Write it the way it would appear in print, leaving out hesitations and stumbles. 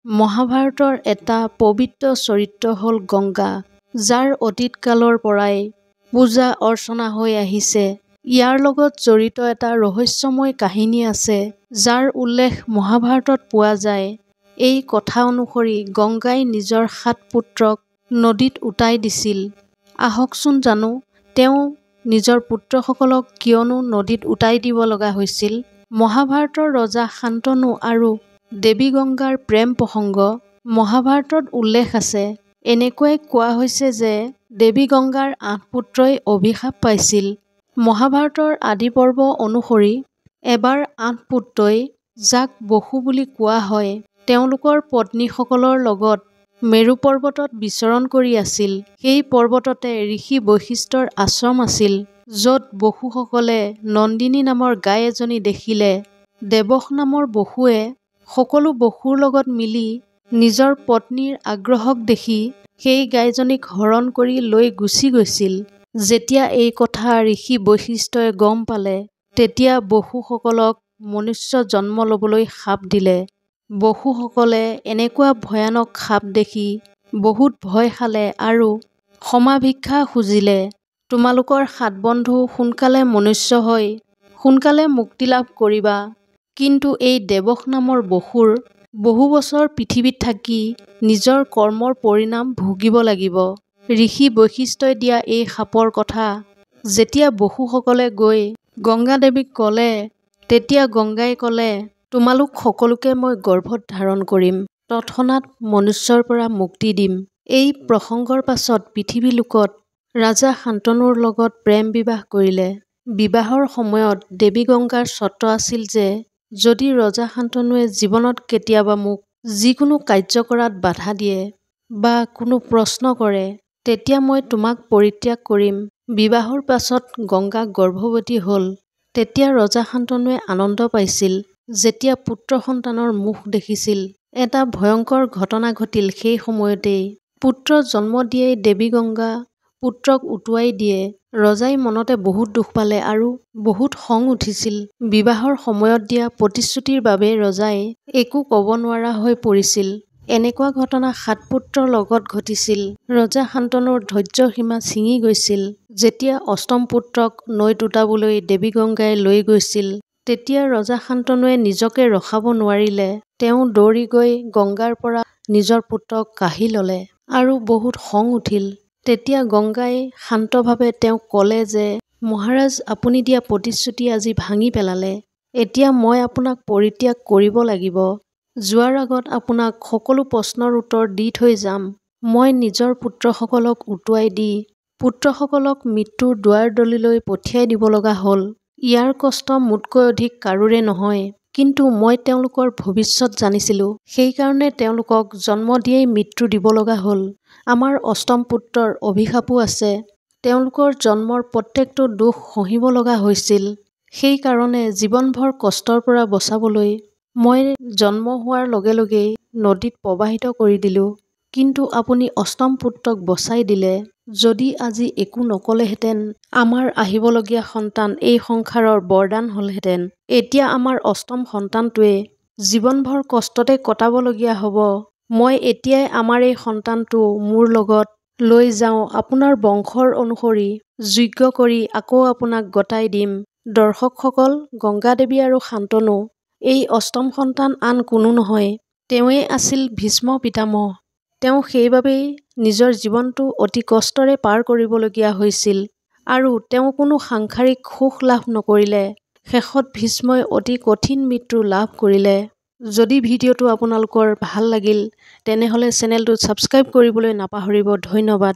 মহাভাৰতৰ এটা পবিত্ৰ চৰিত্ৰ হ'ল গংগা, যাৰ অতীত কালৰ পৰাই পূজা অৰ্চনা হৈ আহিছে। ইয়াৰ লগত জড়িত এটা ৰহস্যময় কাহিনী আছে, যাৰ উল্লেখ মহাভাৰতত পোৱা যায়। এই কথা অনুসৰি গংগাই নিজৰ 7 পুত্ৰক নদীত উটাই দিছিল। আহকচোন জানো, তেওঁ নিজৰ পুত্ৰসকলক কিয়নো নদীত উটাই দিব লগা হৈছিল। মহাভাৰতৰ ৰজা শান্তনু আৰু দেৱী গংগাৰ প্ৰেম প্ৰসংগ মহাভাৰতত উল্লেখ আছে। এনেকৈ কোৱা হৈছে যে দেৱী গংগাৰ 8 পুত্ৰই অভিশাপ পাইছিল। মহাভাৰতৰ আদি পৰ্ব অনুসৰি এবাৰ 8 পুত্ৰই, যাক বসু বুলি কোৱা হয়, তেওঁলোকৰ পত্নীসকলৰ লগত মেৰু পৰ্বতত বিচৰণ কৰি আছিল। সেই পৰ্বততে ঋষি বশিষ্ঠৰ আশ্ৰম আছিল, য'ত বসুসকলে নন্দিনী নামৰ গাই এজনী দেখিলে। দেৱক নামৰ বসুৱে সকলো বসুৰ লগত মিলি নিজৰ পত্নীৰ আগ্ৰহক দেখি সেই গাইজনীক হৰণ কৰি লৈ গুচি গৈছিল। যেতিয়া এই কথা ঋষি বশিষ্ঠই গম পালে, তেতিয়া বসুসকলক মনুষ্য জন্ম ল'বলৈ শাপ দিলে। বসুসকলে এনেকুৱা ভয়ানক শাপ দেখি বহুত ভয় খালে আৰু ক্ষমা ভিক্ষা খুজিলে। তোমালোকৰ 7 বন্ধু সোনকালে মনুষ্য হৈ সোনকালে মুক্তি লাভ কৰিবা, কিন্তু এই দেৱক নামৰ বসুৰ বহু বছৰ পৃথিৱীত থাকি নিজৰ কৰ্মৰ পৰিণাম ভুগিব লাগিব। ঋষি বশিষ্ঠই দিয়া এই শাপৰ কথা যেতিয়া বসুসকলে গৈ গংগা দেৱীক ক'লে, তেতিয়া গংগাই ক'লে, তোমালোক সকলোকে মই গৰ্ভত ধাৰণ কৰিম, তৎক্ষণাৎ মনুষ্যৰ পৰা মুক্তি দিম। এই প্ৰসংগৰ পাছত পৃথিৱী লোকত ৰাজা শান্তনুৰ লগত প্ৰেম বিবাহ কৰিলে। বিবাহৰ সময়ত দেৱী গংগাৰ চৰ্ত আছিল যে যদি ৰজা শান্তনুৱে জীৱনত কেতিয়াবা মোক যিকোনো কাৰ্য কৰাত বাধা দিয়ে বা কোনো প্ৰশ্ন কৰে, তেতিয়া মই তোমাক পৰিত্যাগ কৰিম। বিবাহৰ পাছত গংগা গৰ্ভৱতী হ'ল। তেতিয়া ৰজা শান্তনুৱে আনন্দ পাইছিল যেতিয়া পুত্ৰ সন্তানৰ মুখ দেখিছিল। এটা ভয়ংকৰ ঘটনা ঘটিল সেই সময়তেই। পুত্ৰ জন্ম দিয়েই দেৱী গংগা পুত্ৰক উটুৱাই দিয়ে। ৰজাই মনতে বহুত দুখ পালে আৰু বহুত খং উঠিছিল। বিবাহৰ সময়ত দিয়া প্ৰতিশ্ৰুতিৰ বাবে ৰজাই একো ক'ব নোৱাৰা হৈ পৰিছিল। এনেকুৱা ঘটনা 7 পুত্ৰৰ লগত ঘটিছিল। ৰজা শান্তনুৰ ধৈৰ্য্যৰ সীমা ছিঙি গৈছিল। যেতিয়া 8ম পুত্ৰক নৈত উটাবলৈ দেৱী গংগাই লৈ গৈছিল, তেতিয়া ৰজা শান্তনুৱে নিজকে ৰখাব নোৱাৰিলে। তেওঁ দৌৰি গৈ গংগাৰ পৰা নিজৰ পুত্ৰক কাঢ়ি ল'লে আৰু বহুত খং উঠিল। তেতিয়া গংগাই শান্তভাৱে তেওঁক ক'লে যে মহাৰাজ, আপুনি দিয়া প্ৰতিশ্ৰুতি আজি ভাঙি পেলালে। এতিয়া মই আপোনাক পৰিত্যাগ কৰিব লাগিব। যোৱাৰ আগত আপোনাক সকলো প্ৰশ্নৰ উত্তৰ দি থৈ যাম। মই নিজৰ পুত্ৰসকলক উটুৱাই দি পুত্ৰসকলক মৃত্যুৰ দুৱাৰদলিলৈ পঠিয়াই দিব লগা হ'ল। ইয়াৰ কষ্ট মোতকৈ অধিক কাৰোৰে নহয়, কিন্তু মই তেওঁলোকৰ ভৱিষ্যত জানিছিলোঁ। সেইকাৰণে তেওঁলোকক জন্ম দিয়েই মৃত্যু দিব লগা হ'ল। আমাৰ 8ম পুত্ৰৰ অভিশাপো আছে। তেওঁলোকৰ জন্মৰ প্ৰত্যেকটো দুখ সহিব লগা হৈছিল। সেইকাৰণে জীৱনভৰ কষ্টৰ পৰা বচাবলৈ মই জন্ম হোৱাৰ লগে লগেই নদীত প্ৰবাহিত কৰি দিলোঁ। কিন্তু আপুনি 8ম পুত্ৰক বচাই দিলে। যদি আজি একো নক'লেহেঁতেন, আমাৰ আহিবলগীয়া সন্তান এই সংসাৰৰ বৰদান হ'লহেঁতেন। এতিয়া আমাৰ 8ম সন্তানটোৱে জীৱনভৰ কষ্টতে কটাবলগীয়া হ'ব। মই এতিয়াই আমাৰ এই সন্তানটো মোৰ লগত লৈ যাওঁ। আপোনাৰ বংশৰ অনুসৰি যজ্ঞ কৰি আকৌ আপোনাক গতাই দিম। দৰ্শকসকল, গংগা দেৱী আৰু শান্তনু এই 8ম সন্তান আন কোনো নহয়, তেওঁৱেই আছিল ভীষ্ম পিতামহ। তেওঁ সেইবাবেই নিজৰ জীৱনটো অতি কষ্টৰে পাৰ কৰিবলগীয়া হৈছিল আৰু তেওঁ কোনো সাংসাৰিক সুখ লাভ নকৰিলে। শেষত ভীষ্মই অতি কঠিন মৃত্যু লাভ কৰিলে। যদি ভিডিঅ'টো আপোনালোকৰ ভাল লাগিল, তেনেহ'লে চেনেলটো ছাবস্ক্ৰাইব কৰিবলৈ নাপাহৰিব। ধন্যবাদ।